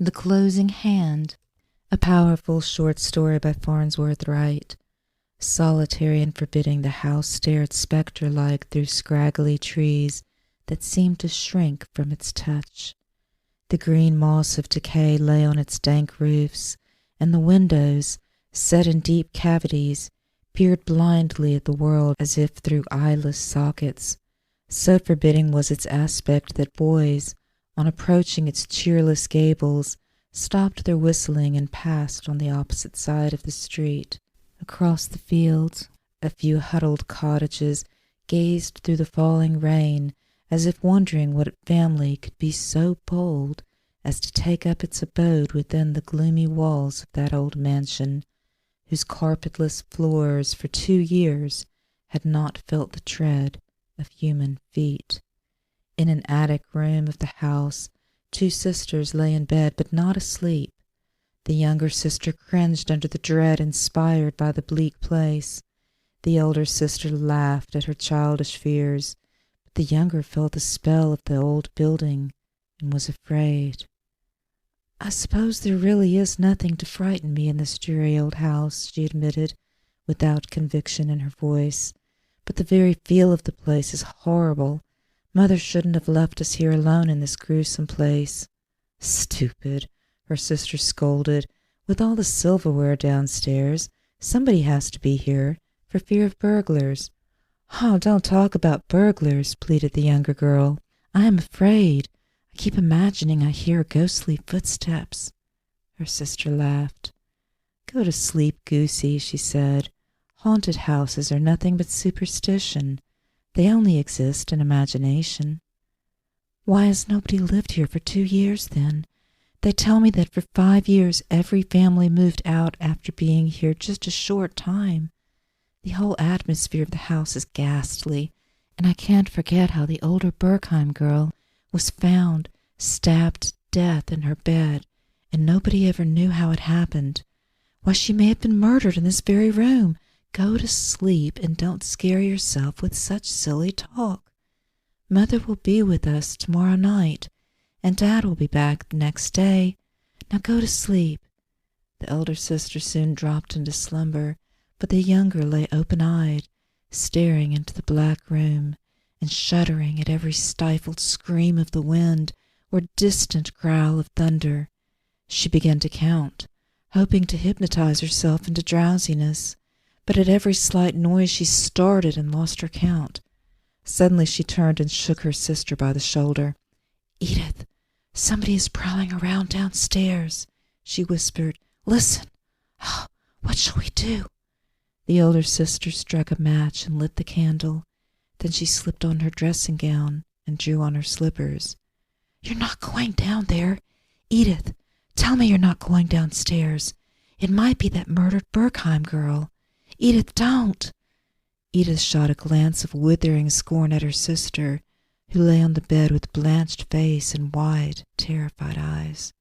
The Closing Hand, a powerful short story by Farnsworth Wright. Solitary and forbidding, the house stared spectre-like through scraggly trees that seemed to shrink from its touch. The green moss of decay lay on its dank roofs, and the windows, set in deep cavities, peered blindly at the world as if through eyeless sockets. So forbidding was its aspect that boys, on approaching its cheerless gables, stopped their whistling and passed on the opposite side of the street. Across the fields, a few huddled cottages gazed through the falling rain, as if wondering what family could be so bold as to take up its abode within the gloomy walls of that old mansion, whose carpetless floors for 2 years had not felt the tread of human feet. In an attic room of the house, 2 sisters lay in bed, but not asleep. The younger sister cringed under the dread inspired by the bleak place. The elder sister laughed at her childish fears, but the younger felt the spell of the old building and was afraid. "I suppose there really is nothing to frighten me in this dreary old house," she admitted, without conviction in her voice. "But the very feel of the place is horrible. Mother shouldn't have left us here alone in this gruesome place." "Stupid," her sister scolded. "With all the silverware downstairs, somebody has to be here, for fear of burglars." "Oh, don't talk about burglars," pleaded the younger girl. "I am afraid. I keep imagining I hear ghostly footsteps." Her sister laughed. "Go to sleep, Goosey," she said. "Haunted houses are nothing but superstition. They only exist in imagination." "Why has nobody lived here for 2 years, then? They tell me that for 5 years every family moved out after being here just a short time. The whole atmosphere of the house is ghastly, and I can't forget how the older Bergheim girl was found stabbed to death in her bed, and nobody ever knew how it happened. Why, she may have been murdered in this very room. Go to sleep and don't scare yourself with such silly talk. Mother will be with us tomorrow night, and Dad will be back the next day. Now go to sleep." The elder sister soon dropped into slumber, but the younger lay open-eyed, staring into the black room, and shuddering at every stifled scream of the wind or distant growl of thunder. She began to count, hoping to hypnotize herself into drowsiness, but at every slight noise she started and lost her count. Suddenly she turned and shook her sister by the shoulder. "Edith, somebody is prowling around downstairs," she whispered. "Listen! Oh, what shall we do?" The elder sister struck a match and lit the candle. Then she slipped on her dressing gown and drew on her slippers. "You're not going down there. Edith, tell me you're not going downstairs. It might be that murdered Bergheim girl. Edith, don't!" Edith shot a glance of withering scorn at her sister, who lay on the bed with blanched face and wide, terrified eyes.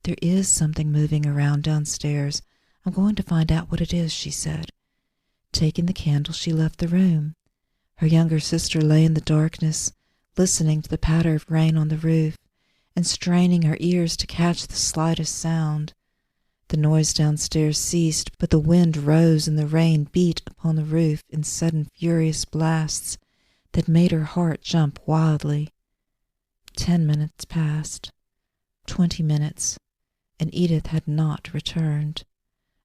"There is something moving around downstairs. I'm going to find out what it is," she said. Taking the candle, she left the room. Her younger sister lay in the darkness, listening to the patter of rain on the roof, and straining her ears to catch the slightest sound. The noise downstairs ceased, but the wind rose and the rain beat upon the roof in sudden furious blasts that made her heart jump wildly. 10 minutes passed, 20 minutes, and Edith had not returned.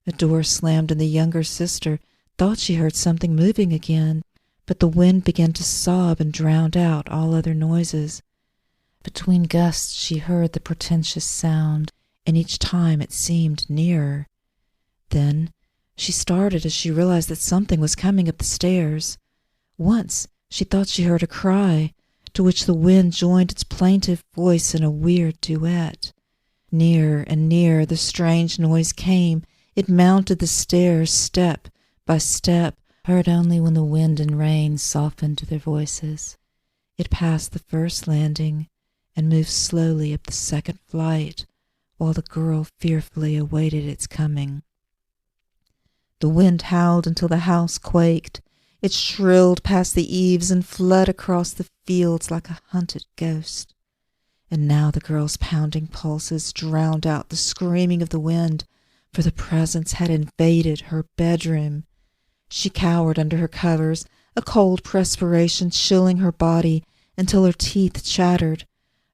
A door slammed and the younger sister thought she heard something moving again, but the wind began to sob and drowned out all other noises. Between gusts she heard the portentous sound, and each time it seemed nearer. Then she started as she realized that something was coming up the stairs. Once she thought she heard a cry, to which the wind joined its plaintive voice in a weird duet. Nearer and nearer the strange noise came. It mounted the stairs step by step, heard only when the wind and rain softened their voices. It passed the first landing and moved slowly up the second flight, while the girl fearfully awaited its coming. The wind howled until the house quaked. It shrilled past the eaves and fled across the fields like a hunted ghost. And now the girl's pounding pulses drowned out the screaming of the wind, for the presence had invaded her bedroom. She cowered under her covers, a cold perspiration chilling her body until her teeth chattered.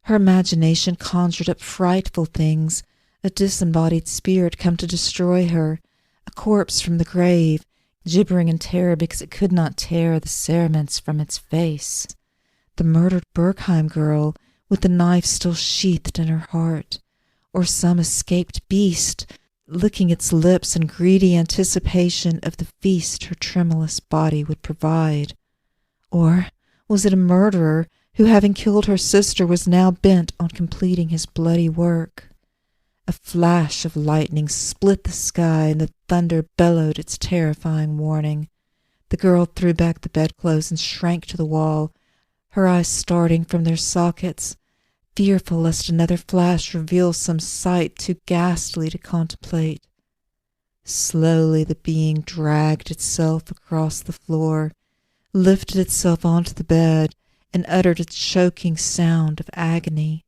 Her imagination conjured up frightful things, a disembodied spirit come to destroy her, a corpse from the grave, gibbering in terror because it could not tear the cerements from its face. The murdered Bergheim girl, with the knife still sheathed in her heart, or some escaped beast, licking its lips in greedy anticipation of the feast her tremulous body would provide. Or was it a murderer who, having killed her sister, was now bent on completing his bloody work? A flash of lightning split the sky, and the thunder bellowed its terrifying warning. The girl threw back the bedclothes and shrank to the wall, her eyes starting from their sockets, fearful lest another flash reveal some sight too ghastly to contemplate. Slowly the being dragged itself across the floor, lifted itself onto the bed, and uttered a choking sound of agony.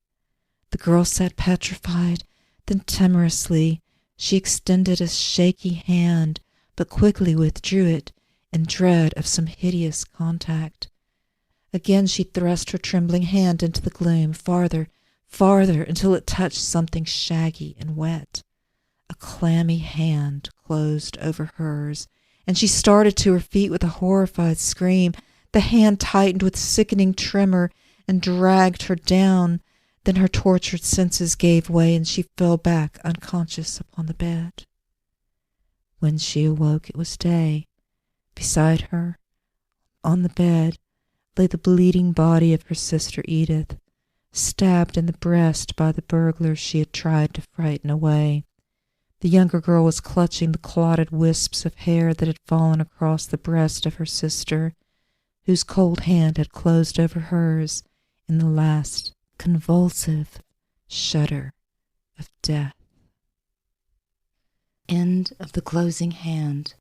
The girl sat petrified. Then timorously she extended a shaky hand, but quickly withdrew it in dread of some hideous contact. Again she thrust her trembling hand into the gloom, farther, farther, until it touched something shaggy and wet. A clammy hand closed over hers, and she started to her feet with a horrified scream. The hand tightened with sickening tremor and dragged her down. Then her tortured senses gave way, and she fell back unconscious upon the bed. When she awoke, it was day. Beside her, on the bed, lay the bleeding body of her sister Edith, stabbed in the breast by the burglar she had tried to frighten away. The younger girl was clutching the clotted wisps of hair that had fallen across the breast of her sister, whose cold hand had closed over hers in the last convulsive shudder of death. End of the closing hand.